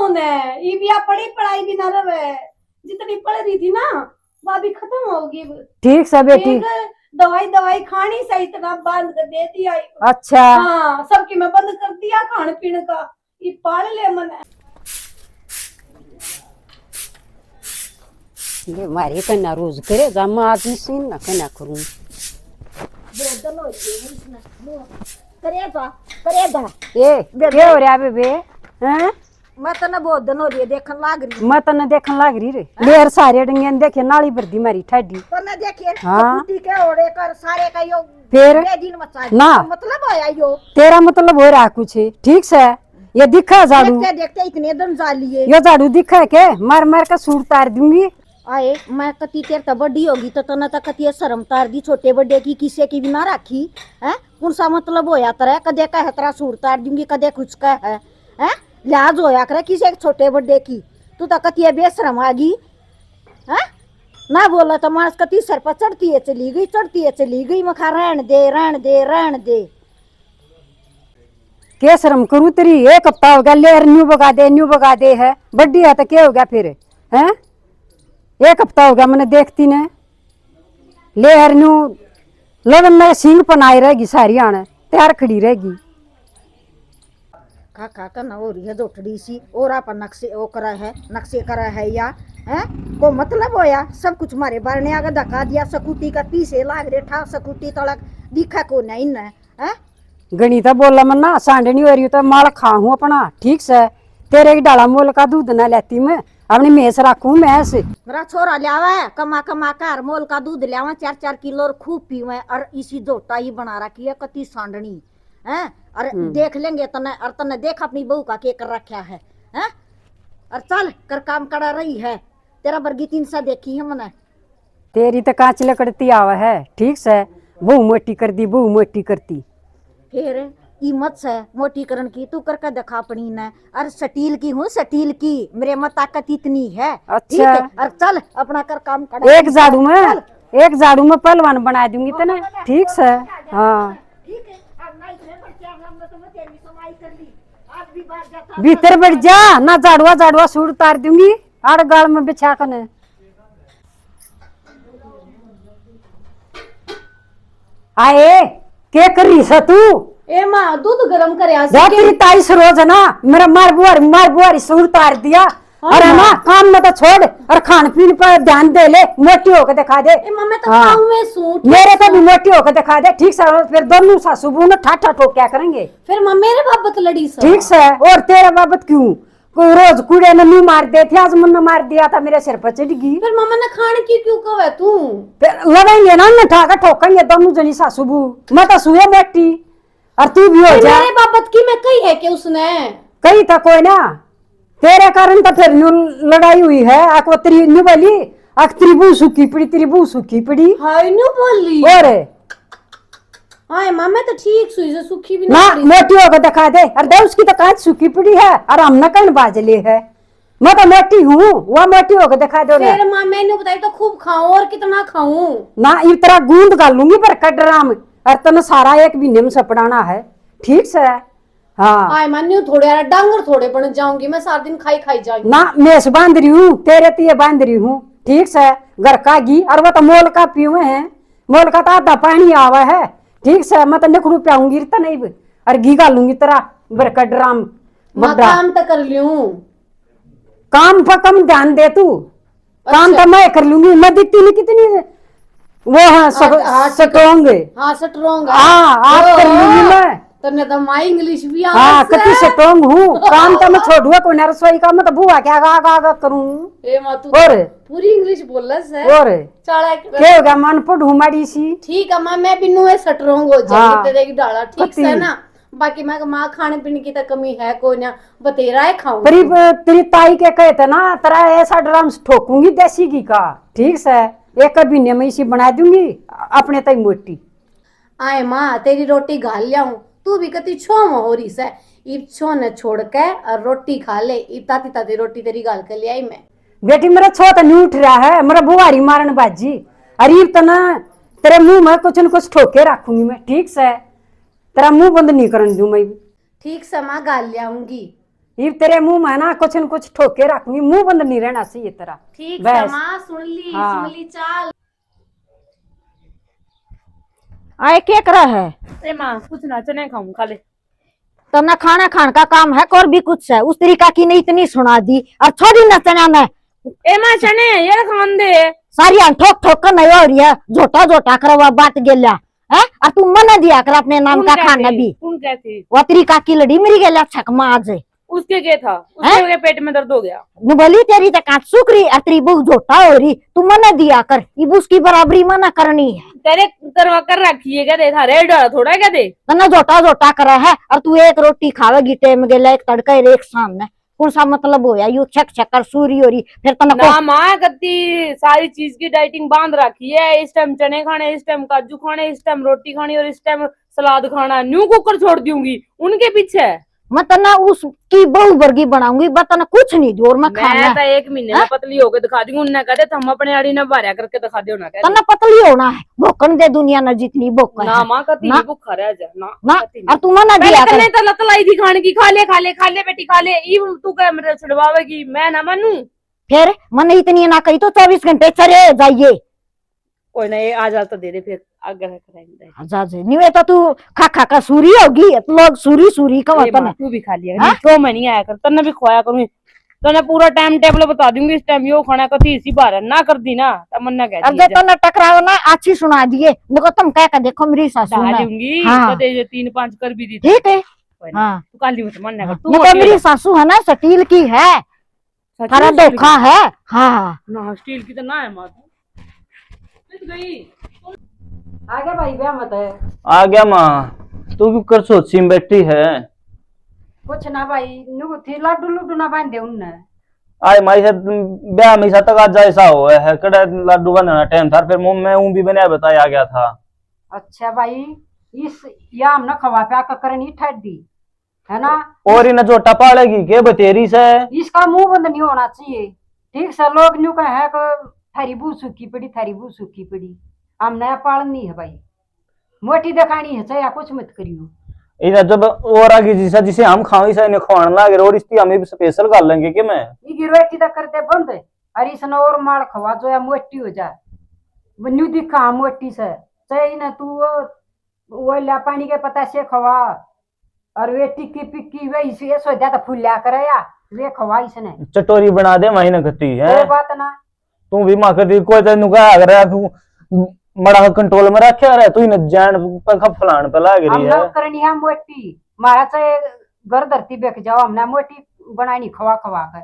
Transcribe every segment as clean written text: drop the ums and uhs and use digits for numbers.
उन्हें ये भी पढ़ी पढ़ाई भी ना रहे, जितनी पढ़ रही थी ना वो भी खत्म होगी। ठीक से बेटी। दवाई दवाई खानी सही तरह बंद कर दे दिया। अच्छा हाँ सबकी मैं बंद कर दिया खाने पीने का, ये पाल ले मन। ये मारे कन्या रोज करे जमा आदमी सीन ना कन्या करूं ए के हो रहा बेबे हैं? मैं तो ना बहुत दिन हो रही है देखन लाग रही। मैं तो न देखन लाग रही रे लेर सारे डंगे देखे नाली भर दी मारी ठाडी तो ना देखिए हाँ सपूती के ओड़े कर सारे का यो फिर बेदिन मचा ना मतलब आया यो तेरा मतलब हो रहा कुछ ठीक से ये दिखा झाड़ू देखते देखते इतने दिन जा लिए ये झाड़ू दिखा के मार मार का सूट तार दूंगी। आए मैं कती तेर तो बड़ी होगी तो ना तो कती शर्म तार दी छोटे बड़े की किसी की भी ना रखी है कौन सा मतलब होया तरह कदे का है तेरा सूट तार दूंगी कदे कुछ का है लिहाज होया करे किसी छोटे बड़े की तू तो कती बेशरम आ गई है ना बोला तो मांस कती सर पर चढ़ती है चली गई मखा रहन दे के शर्म करूँ तेरी एक हफ्ता हो गया लेर न्यू बगा दे है बड्डी है तो क्या हो गया फिर हैं? एक हफ्ता हो गया मैंने देखती ने लेहर न्यू लगन में सिंह पनाई रहेगी सारी आने तैयार खड़ी रहेगी। खा ना हो रही है दोठड़ी सी और आप नक्शे करा है या है को मतलब होया सब कुछ मारे बारने आगे धक्का दिया सकूटी का पीछे लाग रे ठा सकूटी तड़क दिखा को नहीं न है गणिता बोला मन्ना सांडनी हो रही तो माल खाऊं अपना ठीक से तेरे की डाला मोल का दूध ना लेती मैं अपनी मेस रखूं मैस मेरा छोरा लियावा है कमा कर मोल का दूध लियावा 4-4 किलो और खूब पीवे और इसी दोटा ही बना रखी है कती सांडनी है और देख लेंगे तने और तने देख अपनी बहू का के कर रखा है और चल कर काम करा रही है तेरा वर्गी 300 देखी है मैंने तेरी तो कांच लकड़ती आवा है ठीक से बहु मोटी करती फिर कीमत से मोटीकरण की तू करके दिखा अपनी ने और स्टील की हूँ स्टील की मेरे में ताकत इतनी है अच्छा। ठीक है और चल अपना कर काम कर एक झाड़ू में पहलवान बना दूंगी तो ना ठीक से हाँ ठीक है अब नहीं थे पर क्या हम तो मैं तेरी समाई कर ली आज भी बाहर जाता भीतर बैठ जा ना झाड़ुआ सूट उतार दूंगी आड़ गाल में बिछा कर आए के कर रही है तू ए माँ दूध गरम करे तेरी ताई सरोज है ना मेरा मार बुआरी सूट उतार दिया और है ना काम में तो छोड़ और खान पीन पर ध्यान दे ले मोटी होकर दिखा दे मैं तो खाऊं में सूट मेरे को भी मोटी होकर दिखा दे ठीक से फिर दोनों सासू बहू ठाठा ठोक क्या करेंगे फिर माँ मेरे बाबत लड़ी सर ठीक से और तेरे बाबत क्यों कोई रोज कूड़े ने मुंह मार दे थे आज मुन्ना मार दिया था मेरे सिर पर चढ़गी फिर मामा ने खाने की क्यों कहा तू फिर लगाएंगे ना ठाकर ठोकेंगे दोनों जनी सासू बहू मैं तो सुए बेटी और तू भी हो जा मेरे बाबत की मैं कही है कि उसने कही था कोई ना तेरे कारण तो फिर लड़ाई हुई है आकवत्री न्यू बोली तेरी बहू सूखी पड़ी हाय न्यू बोली और हाय मामा तो ठीक सुई से सूखी भी ना मोटी होकर दिखा दे और दे उसकी तो कांच सूखी पड़ी है और हम न कहीं बाजले है मैं तो मोटी हूँ वह मोटी होकर दिखा दो फिर माँ मैंने बताई तो खूब खाऊं और कितना खाऊं ना इतना गूंद गालूंगी पर कटराम और तने सारा एक महीने में सपड़ाना है ठीक से हाँ आय मान्यू थोड़े यार डांगर थोड़े बन जाऊंगी मैं सारा दिन खाई जाऊंगी ना मैं बांध रही हूँ तेरे तिये बांध रही हूँ ठीक से घर का घी और वो तो मोल का पीवे हैं मोल का तो आधा पानी आवा है ठीक से मैं तो निकड़ू प्याऊंगी तो नहीं और घी गालूंगी तेरा बरका ड्राम काम तो कर लूं काम पर कम ध्यान दे तू काम तो मैं कर लूंगी मैं दिखती नहीं कितनी वो हाँ स्ट्रोंग हाँ स्ट्रोंग हाँ आप कर लूंगी मैं तने तो माई इंग्लिश भी हाँ कति स्ट्रोंग हूँ काम तो मैं छोड़ूंगा कोई रसोई का मैं तो बुआ क्या आगा करूँ ए माँ तू और पूरी इंग्लिश बोलस है और चला क्या होगा मन पढ़ हूँ सी ठीक है माँ मैं भी नुए स्ट्रोंग हो जाऊंगी तेरे की डाला ठीक से ना बाकी मैं माँ खाने पीने की तो कमी है कोई ना बतेरा है खाऊं तेरी ताई के कहते ना तेरा ऐसा ड्राम ठोकूंगी देसी घी का ठीक से एक महीने में इसी बना दूंगी अपने तई मोटी आए माँ तेरी रोटी घाल लियाऊं तू भी कति छो हो रही से इब छो न छोड़ के और रोटी खा ले इब ताती ताती रोटी तेरी गाल के ले आई मैं बेटी मेरा छो तो नहीं उठ रहा है मेरा बुआरी मारन बाजी अरे तो ना तेरे मुंह में कुछ न कुछ ठोके रखूंगी मैं ठीक से तेरा मुंह बंद नहीं करन दूं मैं ठीक से माँ गाल लियाऊंगी ये तेरे मुंह में ना कुछ न कुछ ठोके रखूंगी, मुंह बंद नहीं रहना चाहिए तेरा। ठीक बस। है माँ, सुन ली हाँ। सुन ली चाल। आए क्या करा है? ए माँ कुछ ना, चने खाऊं खा ले। तो ना खाना खान का काम है और भी कुछ है? उस तरीका की ने इतनी सुना दी और छोड़ी न चना ने। ए माँ चने ये खान दे। सारी ठोक ठोक कर नहीं हो रही है, झोटा झोटा करवा बात गेला है। और तुम मन दिया कर अपने नाम का खाना भी। कौन कहती? वो तरीका की लड़ी मेरी गेला छकमा आज उसके क्या था? उसके पेट में दर्द हो गया। बोली तेरी तो काट सुकरी अतरी बहु झोटा हो रही, तू मन दिया कर, इब उसकी बराबरी मना करनी है। तेरे करवा कर रखी है क्या? देखा रे डरा थोड़ा क्या दे। तना झोटा झोटा करा है और तू एक रोटी खावेगी टाइम गेला, एक तड़का और एक सामने, कौन सा मतलब होया? यू छक छक कर सूरी हो रही फिर तना ना माँ कत्ती सारी चीज की डाइटिंग बांध रखी है। इस टाइम चने खाने, इस टाइम काजू खाने, इस टाइम रोटी खानी और इस टाइम सलाद खाना। न्यू कुकर छोड़ दूंगी उनके पीछे। मैं तना उसकी बहु वर्गी बनाऊंगी, बतना कुछ नहीं दूर में खाना। मैं तो 1 महीने में पतली होकर दिखा दूंगी। उन्होंने कहते हम अपने आड़ी ने बारिया करके दिखा दो ना। तना पतली होना है, भोकन दे दुनिया न जितनी भोक ना माँ कती ना। भूखा रह जा ना। ना और तू मना दिया कर। पहले तो लत लाई थी खाने की, खा ले खा ले खा ले बेटी खा ले। तू क्या मेरे छुड़वावेगी? मैं ना मानू। फिर मन इतनी ना कही तो 24 घंटे चले जाइए। कोई नहीं आ जा तो दे दे, फिर आग्रह करेंगे। जा नहीं तो तू खा खा का सूरी होगी, लोग सूरी सूरी का ए माँ, वतन। तू भी खा लिया तो मैं नहीं आया कर, तन्ने भी खुआया करूंगी। तन्ने पूरा टाइम टेबल बता दूंगी, इस टाइम यो खाना कथी इसी बार ना कर दी ना तब मन ना कह अब जब तने टकराओ ना अच्छी सुना दिए, देखो तुम कह के देखो मेरी सासू ने। दूंगी। हाँ। कदे ये 3-5 कर भी दी। ठीक है कोई नहीं, हाँ। तू काली मत मन ना कर। तू देखो मोटी हो मेरी जा। सासू है ना स्टील की है, सच थारा में स्टील धोखा है। हाँ की? ना स्टील की तो ना है माँ। गई आगे भाई ब्याह मत है। आ गया माँ, तू भी कर सोची में बैठी है। कुछ ना भाई, नु थी लाडू लुडू ना बांध दे उनने। आज माई से ब्याह में तक आज ऐसा हुआ है, कड़ा लाडू बनाना टाइम था, फिर मुंह में ऊं भी बना बताया गया था। अच्छा भाई, इस या हम ना खवा प्या का करनी ठहर दी है ना। और इन जोटा पालेगी के बतेरी से। इसका मुंह बंद नहीं होना चाहिए। ठीक से लोग न्यू का है कि थारी बू सूखी पड़ी, थारी बू सूखी पड़ी। हम नया पालनी है भाई, मोटी दिखानी है, चाहे कुछ मत करियो। इधर जब और आगे जिसे जिसे हम खावी से इन्हें खवाने लगे और इसकी हमें भी स्पेशल कर लेंगे कि मैं ये रोटी तक करते बंद और इसने और माल खवा जो है मोटी हो जाए। न्यू दिखा हम मोटी से चाहे ना तू वो ला पानी के पता से खवा और वे टिक्की पिक्की वे इसे सोचा तो फूल ला कर या वे खवा इसने चटोरी बना दे महीने कती है। वो बात ना तू भी माँ कर कोई तेन कहा अगर तू बड़ा कंट्रोल में रखे रहे तू इन जान पंखा फलान पे लग रही है। करनी है मोटी, मारा चाहे घर धरती बेच जाओ, हमने मोटी बनानी खवा खवा कर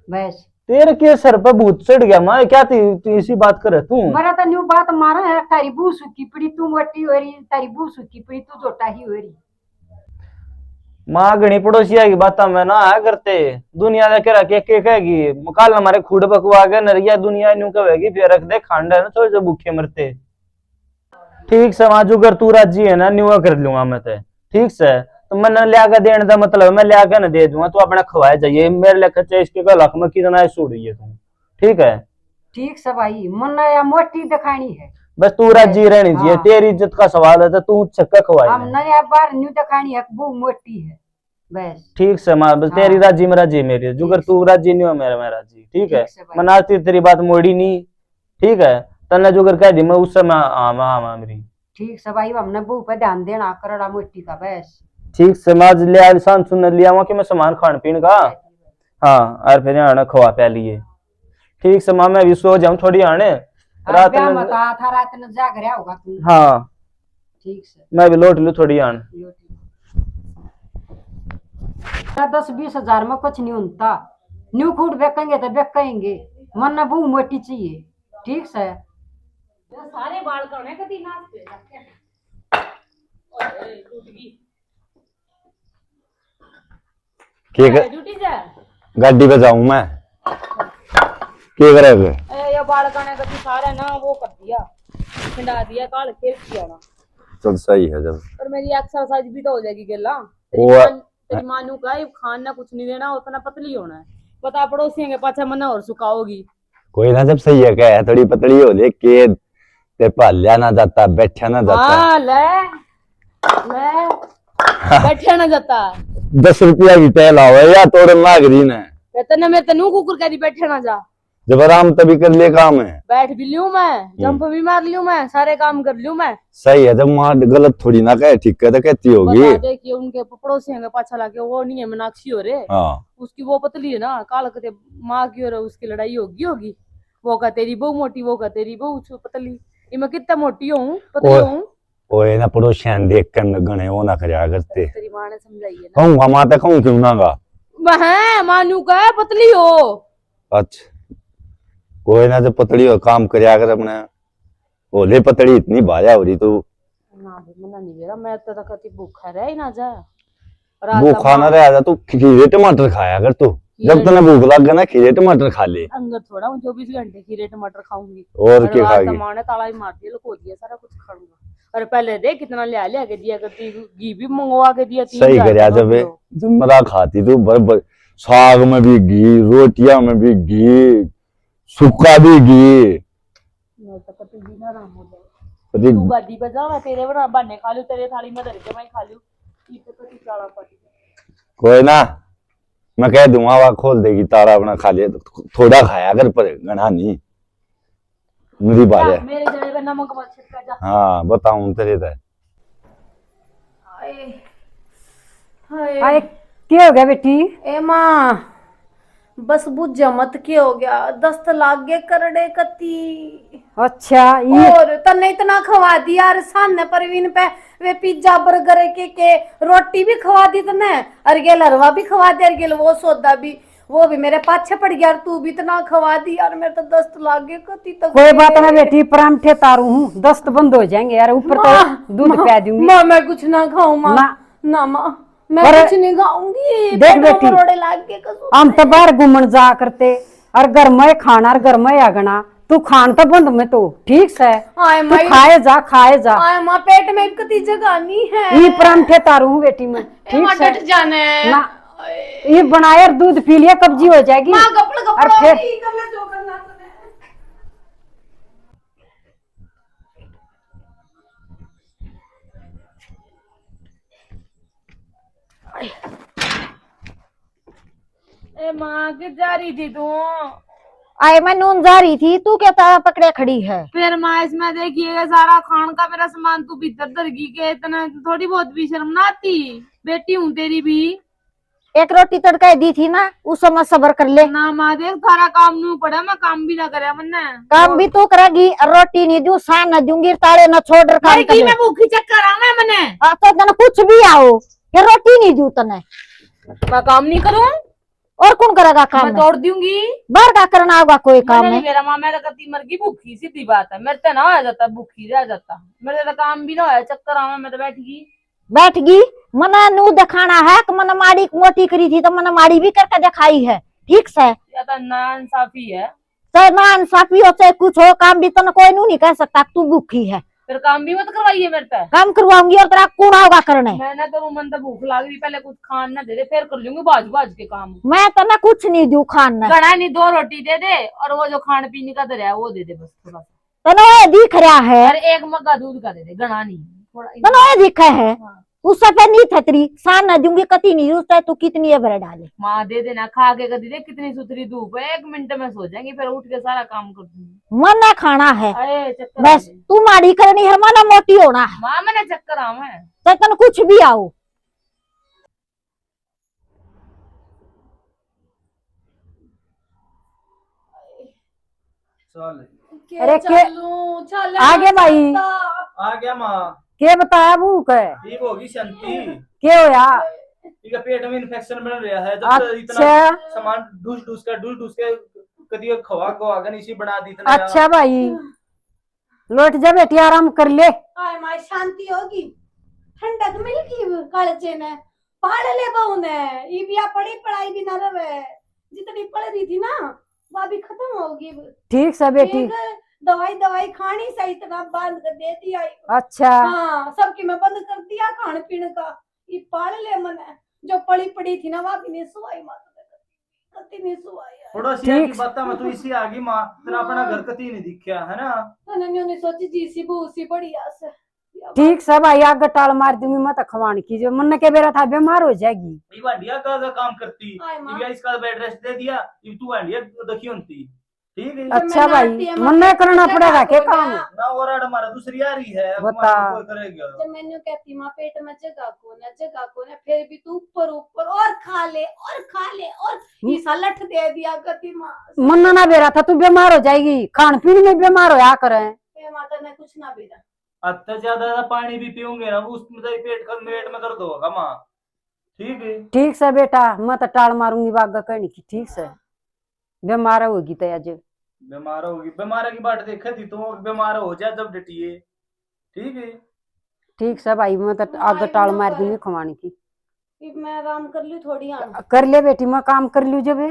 बस। तेरे के सर पे भूत चढ़ गया माँ, क्या तू इसी बात करे तू? मेरा तो न्यू बात मारा है, तारी बू सूखी पड़ी, तू मोटी हो रही, तारी बू सूखी पड़ी, तू जोटा ही हो रही। माँ गणी पड़ोसिया की बात में ना आया करते, दुनिया ने कह के कहेगी कल हमारे खुड पकवा के नरिया दुनिया न्यू कहेगी फिर रख दे खांडा ना थोड़े से भूखे मरते। ठीक से माँ जुगर तू राजी है ना न्यू कर लूंगा मैं ते। ठीक से तो मैंने लिया के देने का मतलब मैं लिया के ना दे दूंगा, तू अपना खवाए जाइए मेरे लेकर इसके गलक में कितना सूड़ी है तू। ठीक है ठीक से भाई, मन या मोटी दिखानी है, बस तू राजी रहनी चाहिए। हाँ। तेरी इज्जत का सवाल है तो तू छक्का खवाए। हम नया बार न्यू दिखानी है, वो मोटी है बस। ठीक से माँ बस हाँ। तेरी राजी में राजी मेरी, जुगर तू राजी नहीं हो मेरा मैं राजी। ठीक है ठीक से भाई। मना तेरी बात मोड़ी नहीं। ठीक है तन्ने जुगर कह दी मैं उस समय हाँ मेरी। ठीक से भाई, हमने बहू पे ध्यान देना करड़ा मोटी का बस। ठीक से मैं आज लिया शान सुन लिया वहां कि मैं सामान खान पीन का। हाँ और फिर आना खवा पै लिए। ठीक से माँ मैं भी सो जाऊं थोड़ी आने रात ब्याह में। मत आ था, रात में जाग रहा होगा तू। हाँ ठीक से मैं भी लौट लू थोड़ी आन। 10-20 हजार में कुछ नहीं होता, न्यू फूड बेचेंगे तो बेचेंगे, मन ना बहू मोटी चाहिए। ठीक से सारे बाल कौन है कदी नाच पे ओए टूट गई ड्यूटी जा गाड़ी पे जाऊं मैं क्या करेगा? ये बाल कौन है कदी सारा ना वो कर दिया खिंडा दिया काल खेल किया ना। चल सही है जब और मेरी एक्सरसाइज भी तो हो जाएगी गेला। वो- तेरी मानू का खाना कुछ नहीं देना, उतना पतली होना है। पता पड़ोसियों के पाछा मना और सुखाओगी। कोई ना जब सही है क्या थोड़ी पतली हो ले के ते पालिया ना जाता बैठा ना जाता। हाँ ले बैठा ना जाता 10 रुपया की टहल आवे या तोड़न लाग रही ने तने मैं तनु कुकर करी बैठे ना जा, जब आराम तभी कर ले काम है। बैठ भी लियो मैं, जंप भी मार लियो मैं, सारे काम कर लियो मैं। सही है, जब माँ गलत थोड़ी ना कहे, ठीक है तो कहती होगी। बता दे कि उनके पड़ोसी हैं पाछा लाके वो नहीं है मीनाक्षी हो रे, हाँ उसकी वो पतली है ना, काल कहते माँ की और उसकी लड़ाई होगी। वो का तेरी बहू मोटी, वो का तेरी बहू पतली, मैं कितना मोटी हूँ पतली हूँ। ओए ना पड़ोसियां देख कर गणे वो ना करया करते। तेरी माँ ने समझाई है ना। कहूँगा माँ तो कहूँ क्यों ना गा। मैं मानू का पतली हो। अच्छा कोई ना, जब पतली हो काम करया कर अपने। ओले पतली इतनी भाया हो रही तो ना मना नहीं मेरा, मैं तो कति भूखा रह ही ना जा। भूखा ना रह जा, तू खीरे टमाटर खाया कर तू। जब तने भूख लग गया ना खीरे टमाटर खा ले। अंदर थोड़ा 24 घंटे खीरे टमाटर खाऊंगी और क्या खाएगी? माँ ने ताला ही मार दिया, लुको दिया सारा कुछ खाऊंगा। और पहले देख कितना लिया के दिया करती, घी भी मंगवा के दिया। सही करया, जब मरा खाती तू बर साग में भी घी, रोटियां में भी घी, सुक्का भी घी। मैं तो कति भी ना राम हो जाए। तू गाड़ी पे जा, तेरे बना बने खा लू, तेरे थाली में धर के मैं खा लू। ये तो कति चाला पड़ी। कोई ना, मैं कह दूंगा वह खोल देगी तारा अपना खा ले, थोड़ा खाया कर पर घना नहीं। मेरी बात है। मेरे जड़े पे नमक मत छिड़का जा। हाँ बताऊं तेरे तो। आए क्या हो गया बेटी? ए माँ बस बुझ मत के हो गया, दस्त लाग गए करड़े कती। अच्छा ये और तन्ने इतना खवा दिया यार, सामने परवीन पे वे पिज्जा बर्गर के रोटी भी खवा दी तने, अरगेल हलवा भी खवा दिया, अरगेल वो सौदा भी, वो भी मेरे पाछे पड़ गया। तू भी इतना खवा दी यार, मेरे तो दस्त लाग गए कती तक। कोई बात ना बेटी, परांठे तारू हूँ, दस्त बंद हो जाएंगे यार। ऊपर तो दूध पिया दूंगी। माँ मैं कुछ ना खाऊं माँ। ना। ना माँ मैं और कुछ नहीं खाऊंगी। देख बेटी, रोड़े लाग के हम तो बाहर घूमन जा करते और घर में खाना और घर में आगना, तू खान तो बंद में तो ठीक से तू खाए जा। आए माँ पेट में कती जगह नहीं है। ये परांठे तारू हूँ बेटी मैं, ठीक से डट जाने ना। ये बनाए और दूध पी लिया कब्जी हो जाएगी। माँ कपड़ा और फिर जो करना तूने। ए माँ के जा रही थी तू? आए मैं नून जा रही थी, तू क्या तारा पकड़े खड़ी है? फिर माँ इसमें देखिएगा सारा खान का मेरा सामान तू भीतर दरगी के, इतना थोड़ी बहुत भी शर्म ना आती? बेटी हूँ तेरी भी। एक रोटी तड़का दी थी ना, उस समय सबर कर ले ना माँ देख सारा काम नू पड़ा, मैं काम भी ना करे मन्ने। काम भी तू करेगी और रोटी नहीं दूँ, सान न दूंगी, ताले न छोड़ कर काम कर ले। मैं भूखी चक्कर आवे मने। तो तने कुछ भी आओ, फिर रोटी नहीं दूँ तने। मैं काम नहीं करूँ और कौन करेगा काम? मैं तोड़ दूंगी। बाहर का करना होगा कोई काम है? मेरा माँ मेरा कती मर गई भूखी, सीधी बात है। मेरे तो ना हो जाता भूखी रह जाता, मेरे तो काम भी ना हो, चक्कर आवे मैं तो बैठ गई। मना नू दिखाना है कि मन माड़ी मोटी करी थी तो मन माड़ी भी करके दिखाई है, ठीक से। या तो नाइंसाफी है। चाहे ना इंसाफी हो चाहे कुछ हो, काम भी तो कोई नू नहीं कह सकता तू भूखी है। फिर काम भी मत करवाइए मेरे पे। काम करवाऊंगी और तेरा कौन होगा करने? मैं ना करूँ, मन तो भूख लाग रही, पहले कुछ खान ना दे दे, फिर कर लूंगी बाज बाज के काम। मैं तो ना कुछ नहीं दू खान ने। घड़ा नहीं, 2 रोटी दे दे और वो जो खाने पीने का दरिया वो दे दे बस थोड़ा सा। तनो ये दिख रहा है, और 1 मग्गा दूध का दे दे, घड़ा नहीं थोड़ा। तनो ये दिखा है। हाँ। उससे पे नहीं थतरी सान न दूंगी कती नहीं, उससे तू कितनी है भर डाले। माँ दे देना, खा के कदी दे, कितनी सुथरी धूप है, 1 मिनट में सो जाएंगी, फिर उठ के सारा काम कर दूंगी। मन ने खाना है अरे चक्कर बस, तू माड़ी करनी है, मन मोटी होना है। माँ मैंने चक्कर आवे चाहे तन कुछ भी आओ। अरे के आगे भाई आ गया माँ। के बताया भूख है? ठीक होगी शांति। के हो या? ठीक है, पेट में इन्फेक्शन बन रहा है, जब अच्छा। से इतना सामान ढूस के कदी खवा गन इसी बना दी इतना। अच्छा भाई लौट जा बेटी, आराम कर ले। आय माय शांति होगी, ठंडक मिलगी कालचे ने, पढ़ ले बहू ने, ये भी पढ़ी पढ़ाई भी ना रहे, जितनी पढ़ रही थी ना वो भी खत्म होगी। ठीक से बेटी, दवाई खानी सही इतना बंद कर दे दिया। अच्छा हाँ सबकी मैं बंद कर दिया खाने पीने का। ये पाल ले मन जो पड़ी पड़ी थी ना वो भी नहीं सुवाई, कती नहीं सुवाई। पड़ोसिया की बात में तू इसी आ गई माँ, तेरा अपना घर कती नहीं दिखा है ना। मैंने सोची जी सी बू सी बढ़िया से या ठीक सब भाई आग टाल मार दूंगी मैं तो खवान की जो मन के बेरा था बीमार हो जाएगी। ये वांडिया का काम करती हाय माँ। ये इसका बेड रेस्ट दे दिया ये तू वांडिया देखी होती ठीक है अच्छा भाई मन नहीं करना पड़ेगा के काम ना और हमारा दूसरी आ रही है अब बता। हमारा कोई करेगा जब मैंने कहती माँ पेट में जगह को ना फिर भी तू ऊपर ऊपर और खा ले और ईसा लठ दे दिया गति माँ। मन ना बेरा था तू बीमार हो जाएगी खान पीन में बीमार होया करे। माता ने कुछ ना बेरा अत्ता ज्यादा पानी भी पीऊंगे ना उसमें तो पेट में दर्द होगा माँ ठीक है। ठीक से बेटा मैं तो टाल मारूंगी बाग कहनी की ठीक से बीमार होगी तो आज बीमार होगी बीमार की बात देखे थी तो बीमार हो जाए जब डटिए ठीक है। ठीक से भाई मैं तो आग टाल मार दूंगी खवाने की। कि मैं आराम कर लूं थोड़ी हाँ कर ले बेटी मैं काम कर लूं जब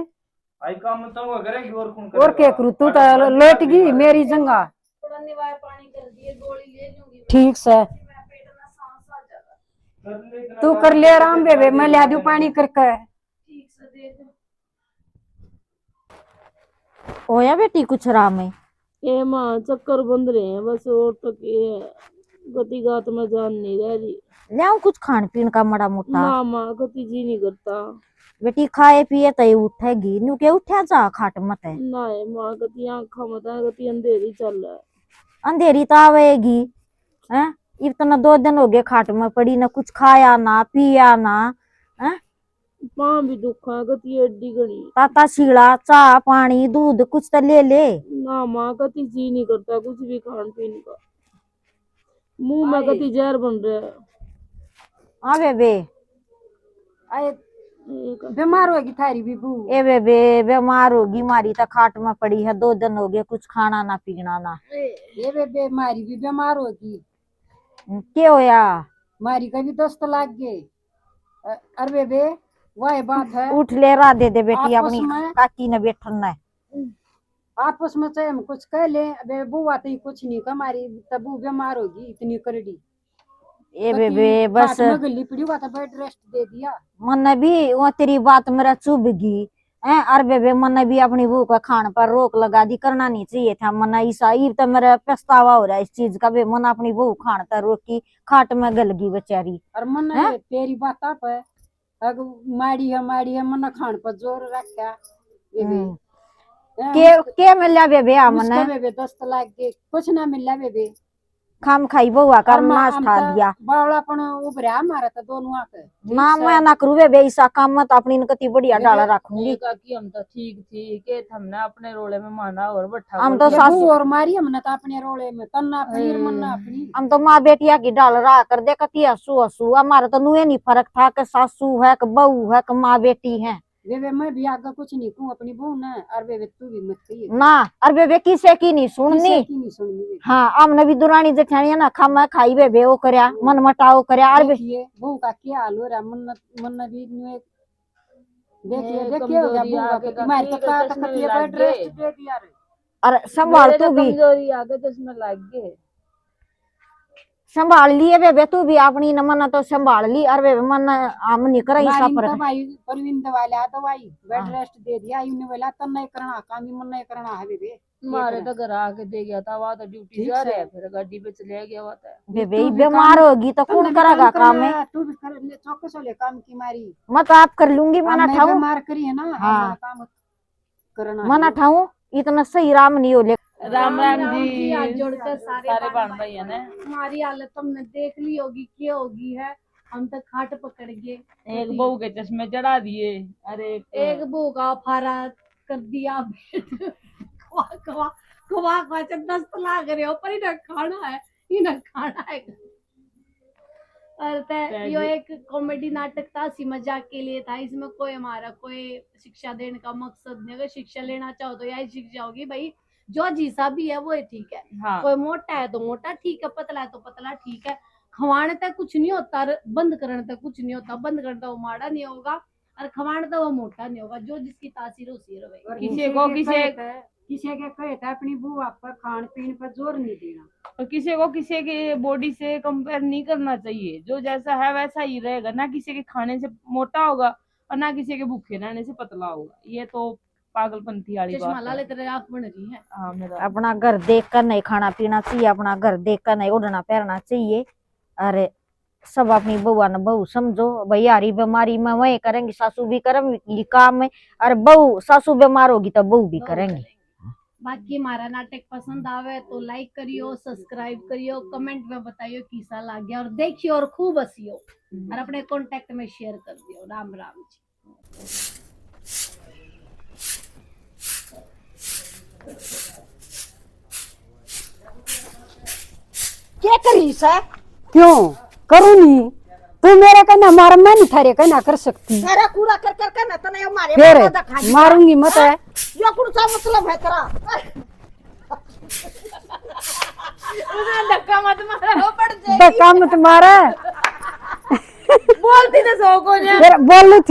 आई काम तो वो करेगी और कौन और क्या करूँ तू तो लेट गई मेरी जंगा। थोड़ा निवाय पानी कर दिए गोली ले लूंगी मैं। ठीक से मैं पेट में सांस आ जाएगा। तू कर ले आराम बेबे मैं ला दूं पानी करके। ठीक से दे दो। होया बेटी कुछ आराम है? ये माँ चक्कर बंद रहे हैं बस और तक ये गति गात में जान नहीं रह रही। ले कुछ खान पीन का मड़ा मोटा। ना माँ गति जी नहीं करता। बेटी खाए पिए तय उठेगी न्यू के उठा जा खाट मत है। ना है माँ गति आँखा मत है गति अंधेरी चल रहा है। अंधेरी तो आवेगी हैं इतना 2 दिन हो गए खाट में पड़ी ना कुछ खाया ना पिया ना हैं माँ भी दुख है गति एड्डी गणी। ताता सीड़ा चाह पानी दूध कुछ तो ले ले। ना माँ गति जी नहीं करता कुछ भी खान पीन का मुंह में गति जहर बन रहा है। हाँ बेबे बीमार होगी थारी बीबू। ए बेबे बीमार होगी मारी तो खाट में पड़ी है 2 दिन हो गए कुछ खाना ना पीना ना। ये बेबे मारी भी बीमार होगी। क्या होया? मारी का भी दस्त लाग गए। अरे बेबे वह बात है उठ ले रा दे बेटी आपस अपनी में- काकी ने बैठना है। आपस में चाहे हम कुछ कह ले अबे बुआ तो कुछ नहीं कमारी तबू बीमार होगी इतनी करड़ी। ए बेबे बस गली पड़ी हुआ था बेड रेस्ट दे दिया। मन भी वो तेरी बात मेरा चुभ गई है। अरे बेबे मन भी अपनी बहू का खान पर रोक लगा दी करना नहीं चाहिए था मन ईसा तो मेरा पछतावा हो रहा है इस चीज का बे मन अपनी बहू खान पर रोकी खाट में गल गई बेचारी। और मन तेरी बात आप है माड़ी है मन खान पर जोर रखा के मिला बेबे मन बेबे दस्त लाग गए कुछ ना मिला बेबे खाम खाई बहुआ कर नाश खा दिया बावलापन उभरा मारा था दोनों आके ना मैं ना करू बेबे ऐसा काम मत अपनी कति बढ़िया डाल रखूंगी। कि हम तो ठीक थी के हमने अपने रोले में माना और बैठा हम तो सासू और मारी हमने तो अपने रोले में तन्ना पनीर मन्ना अपनी हम तो माँ बेटिया की डाल रहा कर दे कती हसू हसू हमारा तो नुए नहीं फर्क था कि सासू है कि बहू है कि माँ बेटी है। बेबे मैं भी आगे कुछ नहीं कहूँ अपनी बहू ना और बेबे तू भी मत कहिए ना अरे बेबे किसे की नहीं सुननी नहीं सुननी। हाँ हमने भी दुरानी जेठानी ना खामा खाई बेबे वो करया मन मटाओ करया अरे बहू का क्या हाल हो रहा मन भी देखिए हो गया बहू का तुम्हारी तो का तकती है बेड रेस्ट दे दिया रे। अरे संभाल तू भी कमजोरी आगे चश्मे लग गए संभाल लिए बेबे तू भी अपनी न मन तो संभाल ली अरे बेबे मन हम नहीं कर ऐसा पर दवाई परवीन वाला दवाई बेड रेस्ट दे दिया इन्हें वाला तो नहीं करना काम मन नहीं करना है बेबे हमारे तो घर आके दे गया था वहां तो ड्यूटी जा रहे फिर गाड़ी पे चले गया हुआ था। बेबे बीमार होगी तो कौन करेगा काम है तू भी कर ले चौकस ले काम की मारी मैं तो आप कर लूंगी मना ठाऊं बीमार करी है ना हाँ काम करना मना ठाऊं इतना सही राम नहीं हो ले। राम राम जी हाथ जोड़कर सारे बहन भाई ने हमारी हालत हमने देख ली होगी क्या होगी है हम तो खाट पकड़ गए एक बहू के चश्मे चढ़ा दिए अरे एक बहू का फारा कर दिया खवा खवा खवा खवा दस्त लाग रहे हो पर इन्हें खाना है और यो एक कॉमेडी नाटक था सी मजाक के लिए था इसमें कोई हमारा कोई शिक्षा देने का मकसद नहीं अगर शिक्षा लेना चाहो तो यही शिक्षा होगी भाई जो जैसा भी है वो ठीक है। हाँ। कोई मोटा है तो मोटा ठीक है पतला है तो पतला ठीक है खवाने तक कुछ नहीं होता बंद करने तक कुछ नहीं होता बंद करने वो माड़ा नहीं होगा और खवाने तक वो मोटा नहीं होगा जो जिसकी तासीर उसी रहे। किसी के कहे था अपनी बुआ पर खान पीन पर जोर नहीं देना और किसी के बॉडी से कंपेयर नहीं करना चाहिए जो जैसा है वैसा ही रहेगा ना किसी के खाने से मोटा होगा और ना किसी के भूखे रहने से पतला होगा ये तो पागलपंथी वाली बात है। तेरे आँख बन रही है। हाँ मेरा अपना घर देख कर नहीं खाना पीना चाहिए अपना घर देख कर नहीं उड़ना पैरना चाहिए अरे सब अपनी बउआ न बहू समझो, भाई यारी बीमारी में वही करेंगी, सासू भी करेंगी काम में, और बहू सासू बीमार होगी तो बहू भी करेंगी। बाकी हमारा नाटक पसंद आवे तो लाइक करियो, सब्सक्राइब करियो, कमेंट में बताइयो कैसा लग गया, और देखियो और खूब हंसियो, और अपने कांटेक्ट में शेयर कर दियो। राम राम जी। क्या करी सा? क्यों करूँ नहीं? तू मेरा कहना मार, मैं नहीं थारे कहना कर सकती। तेरा कूड़ा कर कर के न तने हमारे फिर मारा दा खाई। मारूंगी मत है। ये कौन सा मतलब है तेरा? धक्का मत मारो, पड़ जाएगी। धक्का मत मारा। बोलती ना सो को बोल थी।